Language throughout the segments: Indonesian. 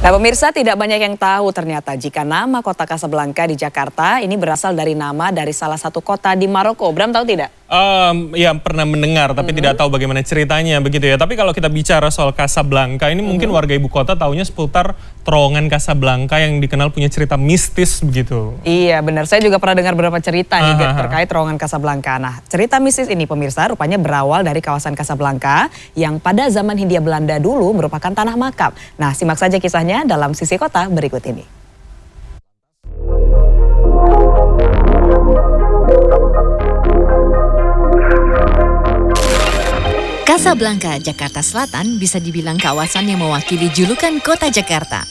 Nah pemirsa, tidak banyak yang tahu ternyata jika nama kota Casablanca di Jakarta ini berasal dari nama dari salah satu kota di Maroko. Bram tahu tidak? Ya pernah mendengar tapi tidak tahu bagaimana ceritanya begitu ya. Tapi kalau kita bicara soal Casablanca ini mungkin warga ibu kota taunya seputar terowongan Casablanca yang dikenal punya cerita mistis begitu. Iya benar, saya juga pernah dengar beberapa cerita nih terkait terowongan Casablanca. Nah cerita mistis ini pemirsa rupanya berawal dari kawasan Casablanca yang pada zaman Hindia Belanda dulu merupakan tanah makam. Nah simak saja kisahnya dalam Sisi Kota berikut ini. Casablanca, Jakarta Selatan bisa dibilang kawasan yang mewakili julukan kota Jakarta.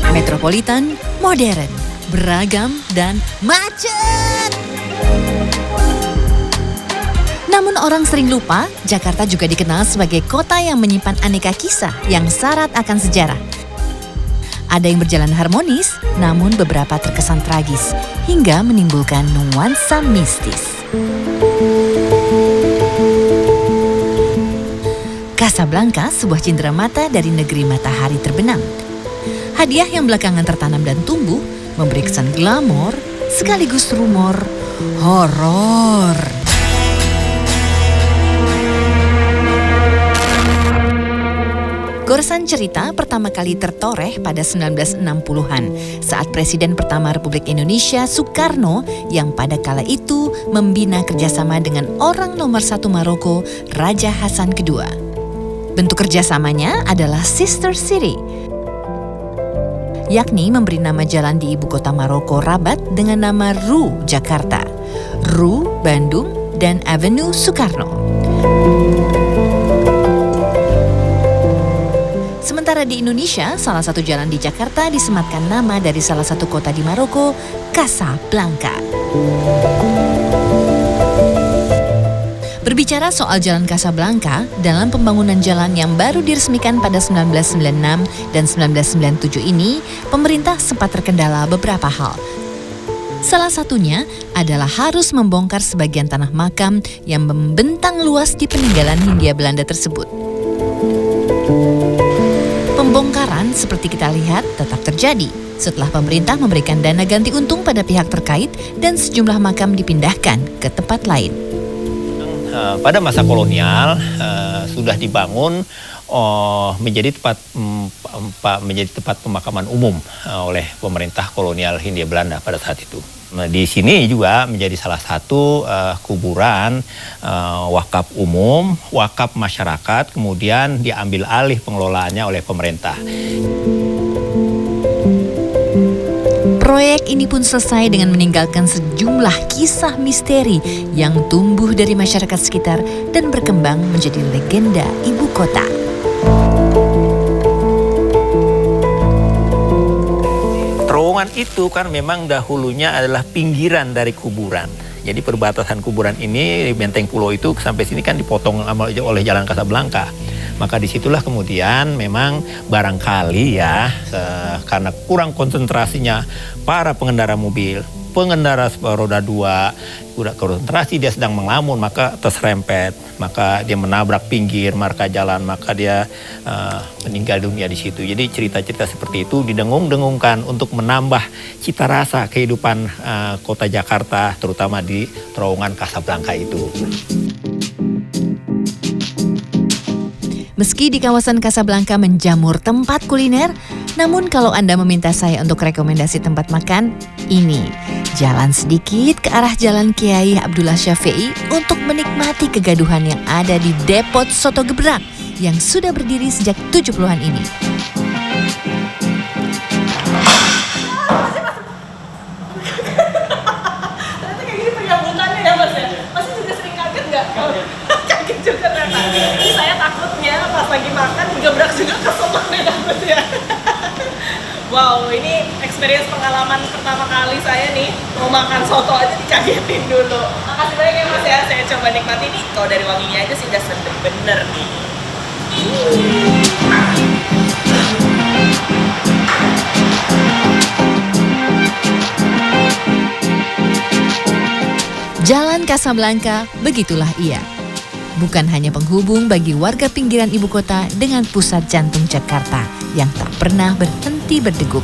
Metropolitan, modern, beragam, dan macet. Namun orang sering lupa, Jakarta juga dikenal sebagai kota yang menyimpan aneka kisah yang syarat akan sejarah. Ada yang berjalan harmonis, namun beberapa terkesan tragis, hingga menimbulkan nuansa mistis. Casablanca, sebuah cenderamata dari negeri matahari terbenam. Hadiah yang belakangan tertanam dan tumbuh, memberi kesan glamor, sekaligus rumor horor. Goresan cerita pertama kali tertoreh pada 1960-an saat Presiden pertama Republik Indonesia Soekarno yang pada kala itu membina kerjasama dengan orang nomor satu Maroko, Raja Hasan II. Bentuk kerjasamanya adalah Sister City, yakni memberi nama jalan di ibu kota Maroko Rabat dengan nama Rue Jakarta, Rue Bandung, dan Avenue Soekarno. Sementara di Indonesia, salah satu jalan di Jakarta disematkan nama dari salah satu kota di Maroko, Casablanca. Berbicara soal Jalan Casablanca, dalam pembangunan jalan yang baru diresmikan pada 1996 dan 1997 ini, pemerintah sempat terkendala beberapa hal. Salah satunya adalah harus membongkar sebagian tanah makam yang membentang luas di peninggalan Hindia Belanda tersebut. Pembongkaran seperti kita lihat tetap terjadi setelah pemerintah memberikan dana ganti untung pada pihak terkait dan sejumlah makam dipindahkan ke tempat lain. Pada masa kolonial sudah dibangun menjadi tempat pemakaman umum oleh pemerintah kolonial Hindia Belanda pada saat itu. Di sini juga menjadi salah satu kuburan wakaf umum, wakaf masyarakat, kemudian diambil alih pengelolaannya oleh pemerintah. Proyek ini pun selesai dengan meninggalkan sejumlah kisah misteri yang tumbuh dari masyarakat sekitar dan berkembang menjadi legenda ibu kota. Terowongan itu kan memang dahulunya adalah pinggiran dari kuburan. Jadi perbatasan kuburan ini, Benteng Pulau itu sampai sini kan dipotong oleh Jalan Casablanca. Maka disitulah kemudian memang barangkali ya karena kurang konsentrasinya para pengendara mobil, pengendara roda 2, udah konsentrasi dia sedang melamun maka terserempet, maka dia menabrak pinggir marka jalan, maka dia meninggal dunia di situ. Jadi cerita-cerita seperti itu didengung-dengungkan untuk menambah cita rasa kehidupan kota Jakarta, terutama di terowongan Casablanca itu. Meski di kawasan Casablanca menjamur tempat kuliner, namun kalau Anda meminta saya untuk rekomendasi tempat makan, ini jalan sedikit ke arah Jalan Kiai Abdullah Syafi'i untuk menikmati kegaduhan yang ada di Depot Soto Gebrak yang sudah berdiri sejak 70-an ini. Ternyata kayak gini penyambutannya ya Mas ya? Masih juga sering kaget nggak? Kaget juga ternyata. Ini saya takutnya pas lagi makan digebrak juga keselak deh takutnya. Wow, ini experience pengalaman pertama kali saya nih mau makan soto aja dikagetin dulu. Makasih banyak ya Mas ya, saya coba nikmati nih. Kalau dari wanginya aja sih udah sedap bener nih. Jalan Casablanca, begitulah ia. bukan hanya penghubung bagi warga pinggiran ibu kota dengan pusat jantung Jakarta yang tak pernah berhenti berdegup.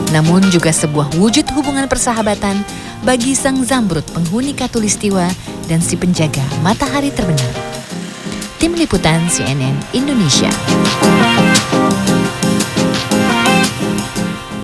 Namun juga sebuah wujud hubungan persahabatan bagi sang Zamrud penghuni Katulistiwa dan si penjaga matahari terbenam. Tim Liputan CNN Indonesia.